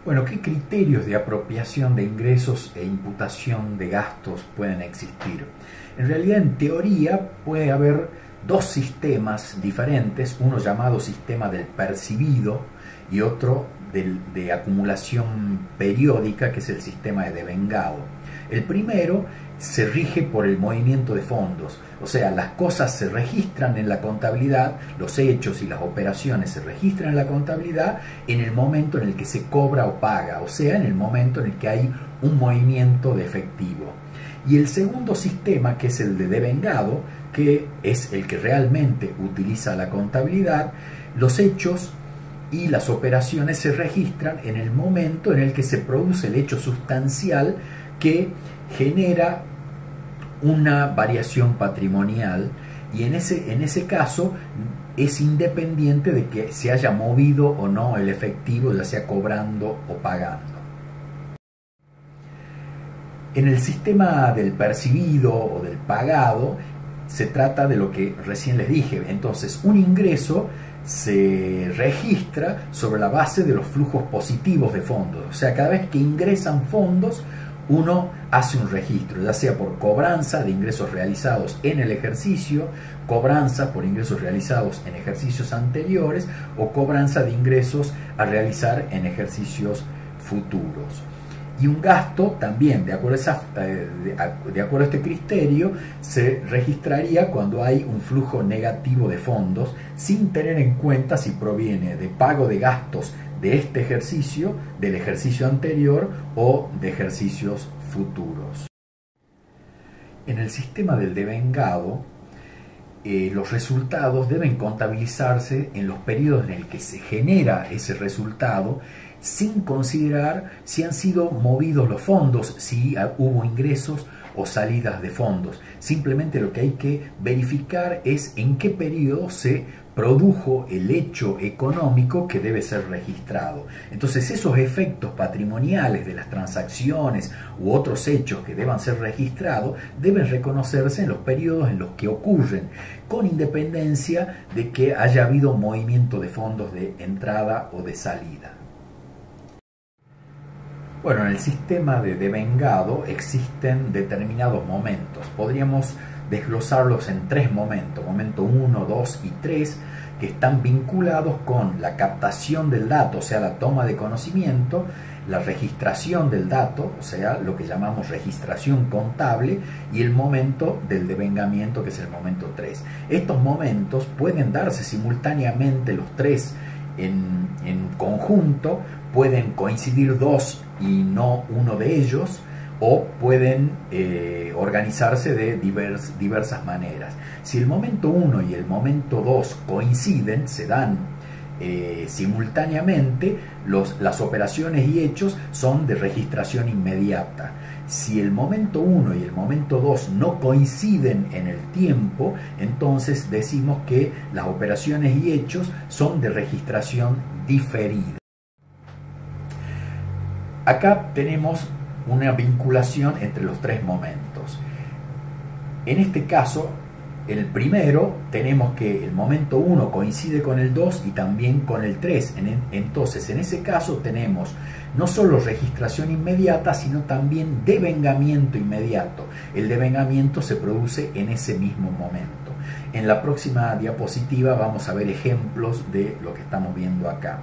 Bueno, ¿qué criterios de apropiación de ingresos e imputación de gastos pueden existir? En realidad, en teoría, puede haber dos sistemas diferentes, uno llamado sistema del percibido y otro de acumulación periódica, que es el sistema de devengado. El primero se rige por el movimiento de fondos, o sea, las cosas se registran en la contabilidad, los hechos y las operaciones se registran en la contabilidad en el momento en el que se cobra o paga, o sea, en el momento en el que hay un movimiento de efectivo. Y el segundo sistema, que es el de devengado, que es el que realmente utiliza la contabilidad, los hechos y las operaciones se registran en el momento en el que se produce el hecho sustancial que genera una variación patrimonial, y en ese caso es independiente de que se haya movido o no el efectivo, ya sea cobrando o pagando. En el sistema del percibido o del pagado se trata de lo que recién les dije. Entonces, un ingreso se registra sobre la base de los flujos positivos de fondos. O sea, cada vez que ingresan fondos, uno hace un registro, ya sea por cobranza de ingresos realizados en el ejercicio, cobranza por ingresos realizados en ejercicios anteriores o cobranza de ingresos a realizar en ejercicios futuros. Y un gasto también, de acuerdo a este criterio, se registraría cuando hay un flujo negativo de fondos, sin tener en cuenta si proviene de pago de gastos de este ejercicio, del ejercicio anterior o de ejercicios futuros. En el sistema del devengado, los resultados deben contabilizarse en los periodos en el que se genera ese resultado, sin considerar si han sido movidos los fondos, si hubo ingresos o salidas de fondos. Simplemente lo que hay que verificar es en qué periodo se produjo el hecho económico que debe ser registrado. Entonces, esos efectos patrimoniales de las transacciones u otros hechos que deban ser registrados deben reconocerse en los periodos en los que ocurren, con independencia de que haya habido movimiento de fondos de entrada o de salida. Bueno, en el sistema de devengado existen determinados momentos. Podríamos desglosarlos en tres momentos, momento 1, 2 y 3, que están vinculados con la captación del dato, o sea, la toma de conocimiento, la registración del dato, o sea, lo que llamamos registración contable, y el momento del devengamiento, que es el momento 3. Estos momentos pueden darse simultáneamente los tres en conjunto, pueden coincidir dos y no uno de ellos, o pueden organizarse de diversas maneras. Si el momento 1 y el momento 2 coinciden, se dan simultáneamente, las operaciones y hechos son de registración inmediata. Si el momento 1 y el momento 2 no coinciden en el tiempo, entonces decimos que las operaciones y hechos son de registración diferida. Acá tenemos una vinculación entre los tres momentos. En este caso, el primero, tenemos que el momento 1 coincide con el 2 y también con el 3. Entonces, en ese caso tenemos no solo registración inmediata, sino también devengamiento inmediato. El devengamiento se produce en ese mismo momento. En la próxima diapositiva vamos a ver ejemplos de lo que estamos viendo acá.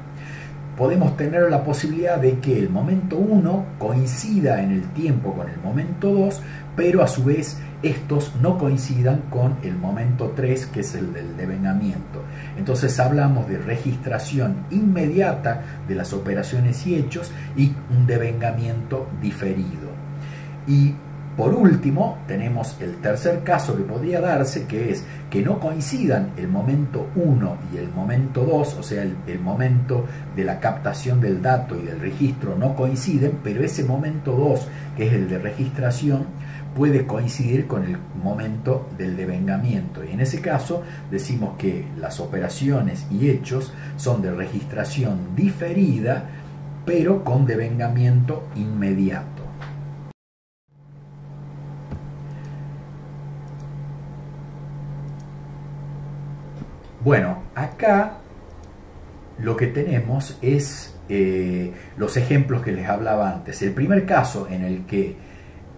Podemos tener la posibilidad de que el momento 1 coincida en el tiempo con el momento 2, pero a su vez estos no coincidan con el momento 3, que es el del devengamiento. Entonces hablamos de registración inmediata de las operaciones y hechos y un devengamiento diferido. Y por último, tenemos el tercer caso que podría darse, que es que no coincidan el momento 1 y el momento 2, o sea, el momento de la captación del dato y del registro no coinciden, pero ese momento 2, que es el de registración, puede coincidir con el momento del devengamiento. Y en ese caso decimos que las operaciones y hechos son de registración diferida, pero con devengamiento inmediato. Bueno, acá lo que tenemos es los ejemplos que les hablaba antes. El primer caso en el que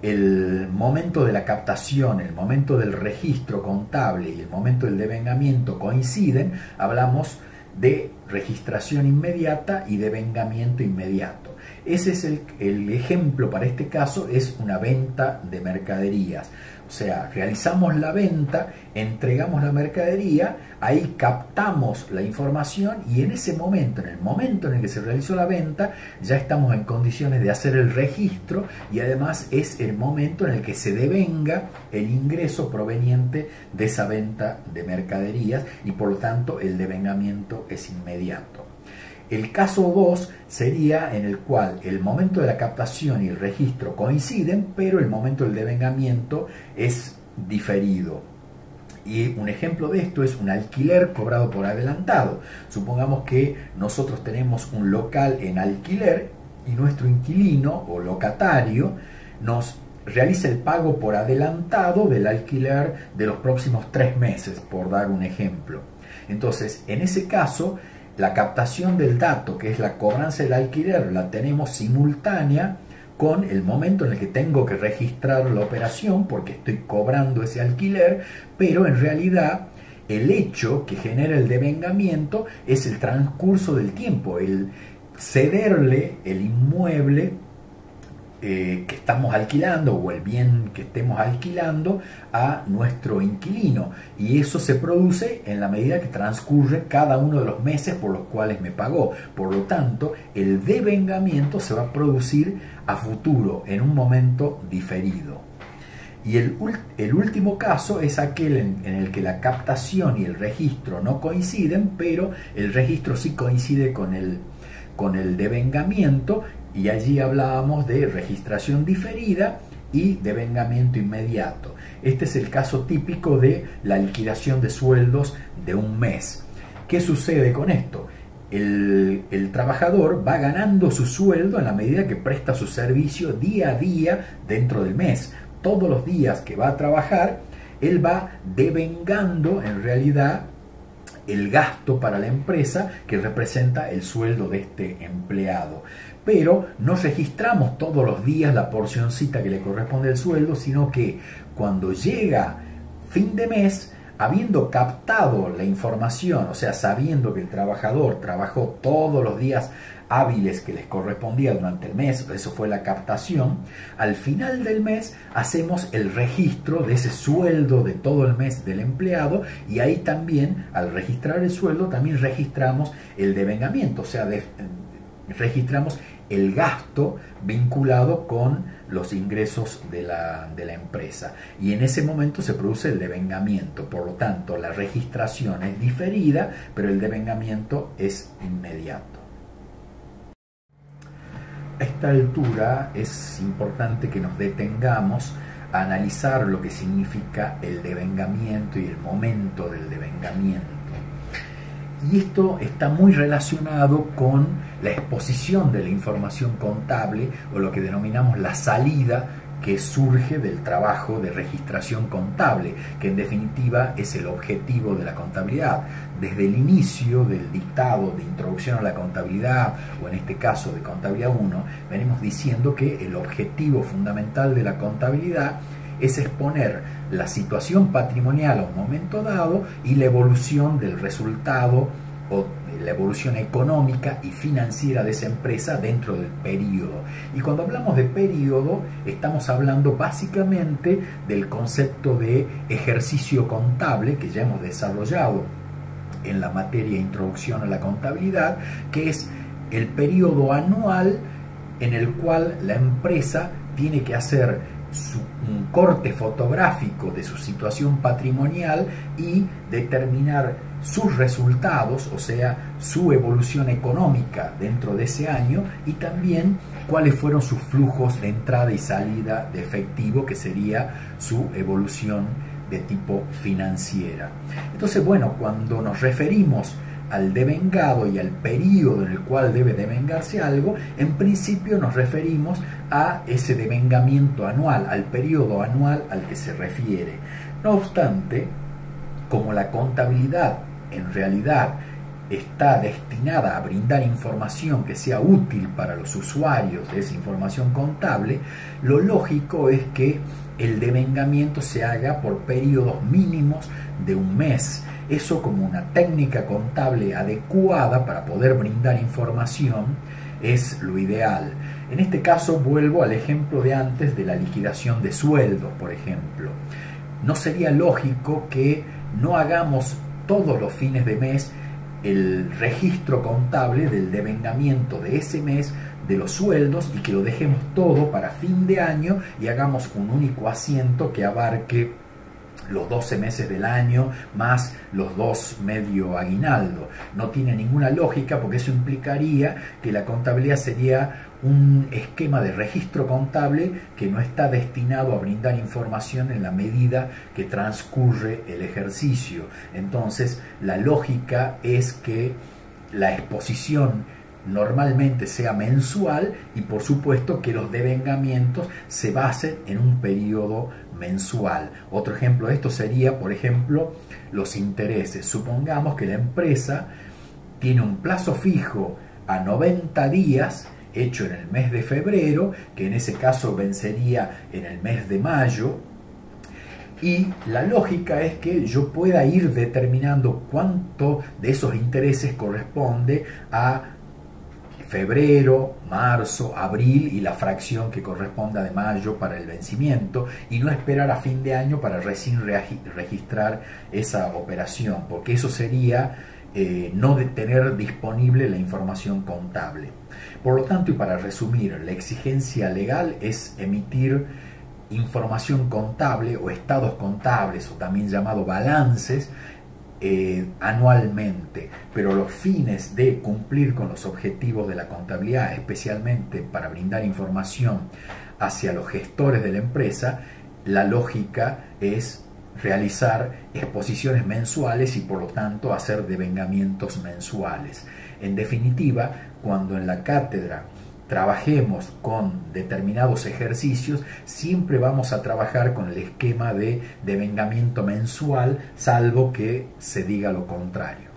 el momento de la captación, el momento del registro contable y el momento del devengamiento coinciden, hablamos de registración inmediata y devengamiento inmediato. Ese es el ejemplo para este caso, es una venta de mercaderías. O sea, realizamos la venta, entregamos la mercadería, ahí captamos la información y en ese momento, en el momento en el que se realizó la venta, ya estamos en condiciones de hacer el registro y además es el momento en el que se devenga el ingreso proveniente de esa venta de mercaderías y por lo tanto el devengamiento es inmediato. El caso 2 sería en el cual el momento de la captación y el registro coinciden, pero el momento del devengamiento es diferido. Y un ejemplo de esto es un alquiler cobrado por adelantado. Supongamos que nosotros tenemos un local en alquiler y nuestro inquilino o locatario nos realiza el pago por adelantado del alquiler de los próximos 3 meses, por dar un ejemplo. Entonces, en ese caso, la captación del dato, que es la cobranza del alquiler, la tenemos simultánea con el momento en el que tengo que registrar la operación porque estoy cobrando ese alquiler, pero en realidad el hecho que genera el devengamiento es el transcurso del tiempo, el cederle el inmueble que estamos alquilando o el bien que estemos alquilando a nuestro inquilino, y eso se produce en la medida que transcurre cada uno de los meses por los cuales me pagó. Por lo tanto, el devengamiento se va a producir a futuro, en un momento diferido. Y el último caso es aquel en el que la captación y el registro no coinciden, pero el registro sí coincide con el devengamiento, y allí hablábamos de registración diferida y devengamiento inmediato. Este es el caso típico de la liquidación de sueldos de un mes. ¿Qué sucede con esto? El trabajador va ganando su sueldo en la medida que presta su servicio día a día dentro del mes. Todos los días que va a trabajar, él va devengando en realidad el gasto para la empresa que representa el sueldo de este empleado. Pero no registramos todos los días la porcioncita que le corresponde al sueldo, sino que cuando llega fin de mes, habiendo captado la información, o sea, sabiendo que el trabajador trabajó todos los días hábiles que les correspondía durante el mes, eso fue la captación, al final del mes hacemos el registro de ese sueldo de todo el mes del empleado, y ahí también, al registrar el sueldo, también registramos el devengamiento, o sea, registramos el gasto vinculado con los ingresos de la empresa, y en ese momento se produce el devengamiento. Por lo tanto, la registración es diferida, pero el devengamiento es inmediato. A esta altura es importante que nos detengamos a analizar lo que significa el devengamiento y el momento del devengamiento. Y esto está muy relacionado con la exposición de la información contable, o lo que denominamos la salida que surge del trabajo de registración contable, que en definitiva es el objetivo de la contabilidad. Desde el inicio del dictado de introducción a la contabilidad, o en este caso de contabilidad 1, venimos diciendo que el objetivo fundamental de la contabilidad es exponer la situación patrimonial a un momento dado y la evolución del resultado o la evolución económica y financiera de esa empresa dentro del periodo. Y cuando hablamos de periodo, estamos hablando básicamente del concepto de ejercicio contable que ya hemos desarrollado en la materia Introducción a la Contabilidad, que es el periodo anual en el cual la empresa tiene que hacer un corte fotográfico de su situación patrimonial y determinar sus resultados, o sea, su evolución económica dentro de ese año, y también cuáles fueron sus flujos de entrada y salida de efectivo, que sería su evolución de tipo financiera. Entonces, bueno, cuando nos referimos al devengado y al periodo en el cual debe devengarse algo, en principio nos referimos a ese devengamiento anual, al periodo anual al que se refiere. No obstante, como la contabilidad en realidad está destinada a brindar información que sea útil para los usuarios de esa información contable, lo lógico es que el devengamiento se haga por periodos mínimos de un mes. Eso, como una técnica contable adecuada para poder brindar información, es lo ideal. En este caso vuelvo al ejemplo de antes de la liquidación de sueldos, por ejemplo. No sería lógico que no hagamos todos los fines de mes el registro contable del devengamiento de ese mes de los sueldos y que lo dejemos todo para fin de año y hagamos un único asiento que abarque los 12 meses del año más los 2 medio aguinaldo. No tiene ninguna lógica, porque eso implicaría que la contabilidad sería un esquema de registro contable que no está destinado a brindar información en la medida que transcurre el ejercicio. Entonces, la lógica es que la exposición normalmente sea mensual y por supuesto que los devengamientos se basen en un periodo mensual. Otro ejemplo de esto sería, por ejemplo, los intereses. Supongamos que la empresa tiene un plazo fijo a 90 días hecho en el mes de febrero, que en ese caso vencería en el mes de mayo, y la lógica es que yo pueda ir determinando cuánto de esos intereses corresponde a febrero, marzo, abril y la fracción que corresponda de mayo para el vencimiento, y no esperar a fin de año para recién registrar esa operación, porque eso sería no de tener disponible la información contable. Por lo tanto, y para resumir, la exigencia legal es emitir información contable o estados contables, o también llamado balances, anualmente, pero los fines de cumplir con los objetivos de la contabilidad, especialmente para brindar información hacia los gestores de la empresa, la lógica es realizar exposiciones mensuales y por lo tanto hacer devengamientos mensuales. En definitiva, cuando en la cátedra trabajemos con determinados ejercicios, siempre vamos a trabajar con el esquema de devengamiento mensual, salvo que se diga lo contrario.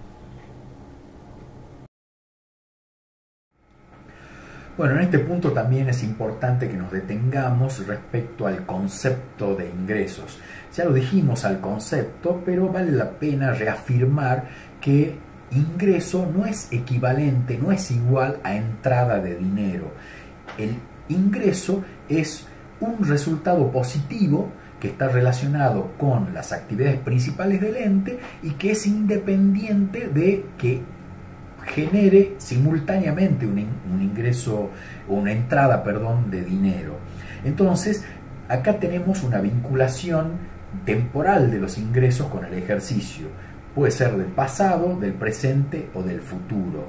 Bueno, en este punto también es importante que nos detengamos respecto al concepto de ingresos. Ya lo dijimos al concepto, pero vale la pena reafirmar que ingreso no es equivalente, no es igual a entrada de dinero. El ingreso es un resultado positivo que está relacionado con las actividades principales del ente y que es independiente de que genere simultáneamente un ingreso o una entrada, perdón, de dinero. Entonces, acá tenemos una vinculación temporal de los ingresos con el ejercicio. Puede ser del pasado, del presente o del futuro.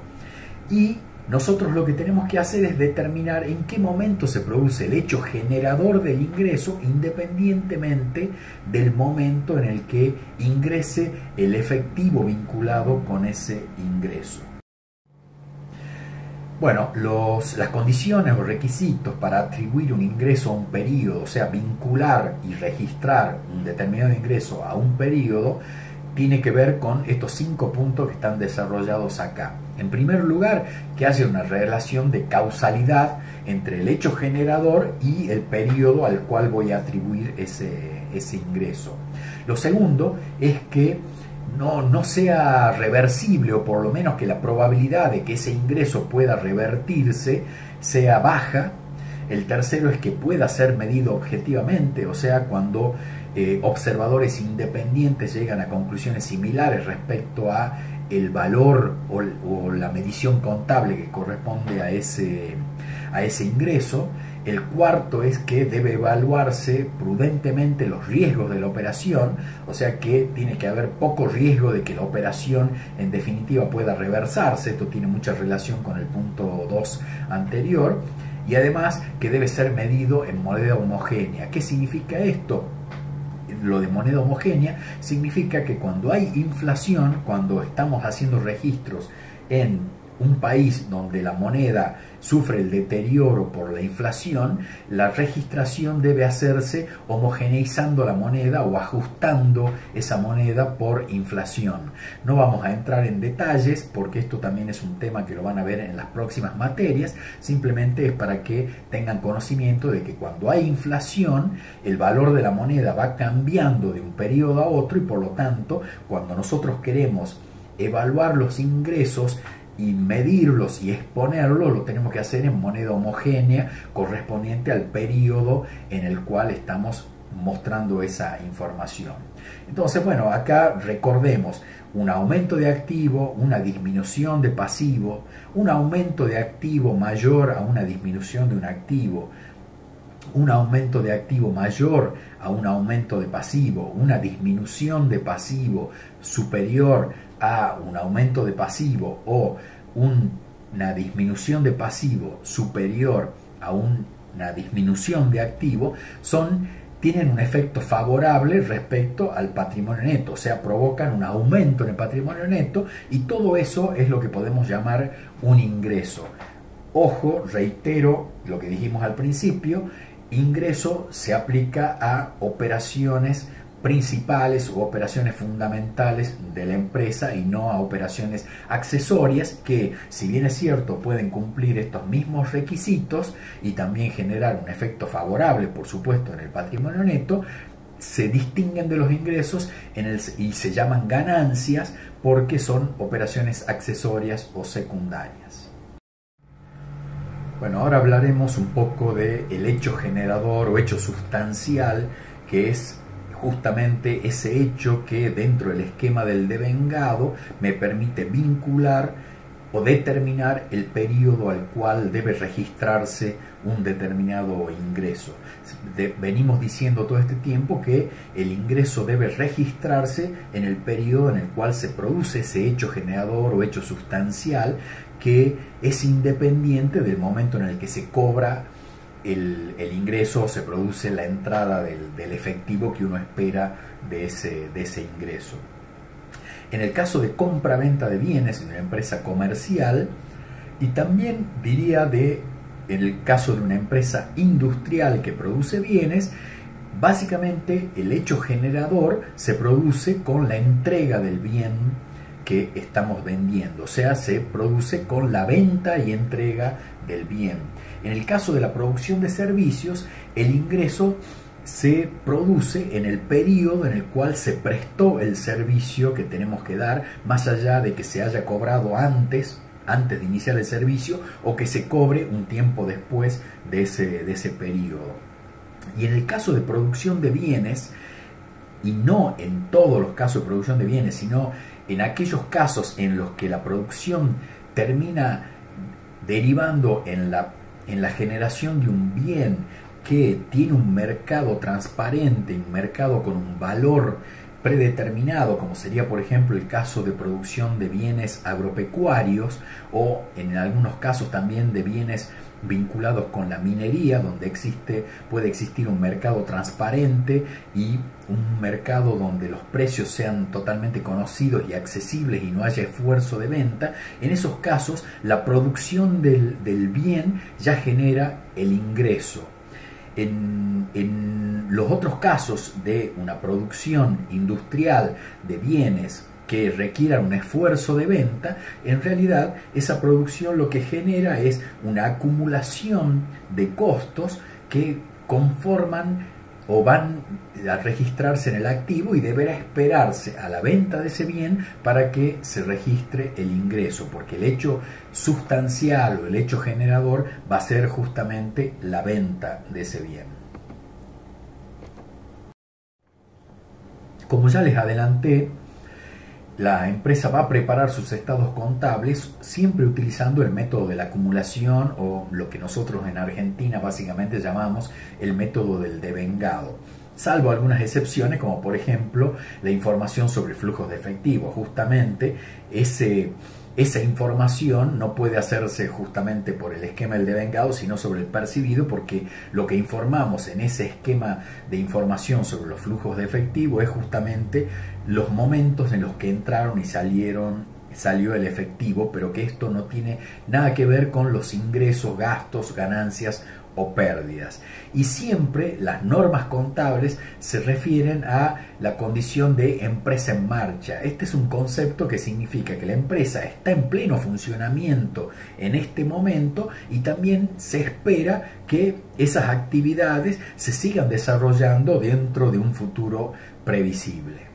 Y nosotros lo que tenemos que hacer es determinar en qué momento se produce el hecho generador del ingreso, independientemente del momento en el que ingrese el efectivo vinculado con ese ingreso. Bueno, las condiciones o requisitos para atribuir un ingreso a un periodo, o sea, vincular y registrar un determinado ingreso a un periodo, tiene que ver con estos 5 puntos que están desarrollados acá. En primer lugar, que haya una relación de causalidad entre el hecho generador y el periodo al cual voy a atribuir ese ingreso. Lo segundo es que no sea reversible, o por lo menos que la probabilidad de que ese ingreso pueda revertirse sea baja. El tercero es que pueda ser medido objetivamente, o sea, cuando observadores independientes llegan a conclusiones similares respecto a el valor o la medición contable que corresponde a ese ingreso. El cuarto es que debe evaluarse prudentemente los riesgos de la operación, o sea que tiene que haber poco riesgo de que la operación en definitiva pueda reversarse. Esto tiene mucha relación con el punto 2 anterior. Y además que debe ser medido en moneda homogénea. ¿Qué significa esto? Lo de moneda homogénea significa que cuando hay inflación, cuando estamos haciendo registros en un país donde la moneda sufre el deterioro por la inflación, la registración debe hacerse homogeneizando la moneda o ajustando esa moneda por inflación. No vamos a entrar en detalles porque esto también es un tema que lo van a ver en las próximas materias, simplemente es para que tengan conocimiento de que cuando hay inflación, el valor de la moneda va cambiando de un periodo a otro y por lo tanto, cuando nosotros queremos evaluar los ingresos y medirlos y exponerlos, lo tenemos que hacer en moneda homogénea correspondiente al periodo en el cual estamos mostrando esa información. Entonces, bueno, acá recordemos un aumento de activo, una disminución de pasivo, un aumento de activo mayor a una disminución de un activo, un aumento de activo mayor a un aumento de pasivo, una disminución de pasivo superior a un aumento de pasivo o una disminución de pasivo superior a una disminución de activo, tienen un efecto favorable respecto al patrimonio neto, o sea, provocan un aumento en el patrimonio neto y todo eso es lo que podemos llamar un ingreso. Ojo, reitero lo que dijimos al principio, ingreso se aplica a operaciones principales o operaciones fundamentales de la empresa y no a operaciones accesorias que, si bien es cierto, pueden cumplir estos mismos requisitos y también generar un efecto favorable, por supuesto, en el patrimonio neto, se distinguen de los ingresos y se llaman ganancias porque son operaciones accesorias o secundarias. Bueno, ahora hablaremos un poco del hecho generador o hecho sustancial, que es justamente ese hecho que dentro del esquema del devengado me permite vincular o determinar el periodo al cual debe registrarse un determinado ingreso. Venimos diciendo todo este tiempo que el ingreso debe registrarse en el periodo en el cual se produce ese hecho generador o hecho sustancial, que es independiente del momento en el que se cobra el ingreso o se produce la entrada del efectivo que uno espera de ese ingreso. En el caso de compra-venta de bienes de una empresa comercial, y también diría en el caso de una empresa industrial que produce bienes, básicamente el hecho generador se produce con la entrega del bien que estamos vendiendo, o sea, se produce con la venta y entrega del bien. En el caso de la producción de servicios, el ingreso se produce en el periodo en el cual se prestó el servicio que tenemos que dar, más allá de que se haya cobrado antes de iniciar el servicio o que se cobre un tiempo después de ese periodo. Y en el caso de producción de bienes, y no en todos los casos de producción de bienes, sino en aquellos casos en los que la producción termina derivando en la generación de un bien que tiene un mercado transparente, un mercado con un valor predeterminado, como sería por ejemplo el caso de producción de bienes agropecuarios o en algunos casos también de bienes vinculados con la minería, donde puede existir un mercado transparente y un mercado donde los precios sean totalmente conocidos y accesibles y no haya esfuerzo de venta. En esos casos la producción del bien ya genera el ingreso. En los otros casos de una producción industrial de bienes que requieran un esfuerzo de venta, en realidad esa producción lo que genera es una acumulación de costos que conforman o van a registrarse en el activo y deberá esperarse a la venta de ese bien para que se registre el ingreso, porque el hecho sustancial o el hecho generador va a ser justamente la venta de ese bien. Como ya les adelanté, la empresa va a preparar sus estados contables siempre utilizando el método de la acumulación, o lo que nosotros en Argentina básicamente llamamos el método del devengado, salvo algunas excepciones, como por ejemplo la información sobre flujos de efectivo. Justamente esa información no puede hacerse justamente por el esquema del devengado, sino sobre el percibido, porque lo que informamos en ese esquema de información sobre los flujos de efectivo es justamente los momentos en los que entraron y salieron salió el efectivo, pero que esto no tiene nada que ver con los ingresos, gastos, ganancias o pérdidas. Y siempre las normas contables se refieren a la condición de empresa en marcha. Este es un concepto que significa que la empresa está en pleno funcionamiento en este momento y también se espera que esas actividades se sigan desarrollando dentro de un futuro previsible.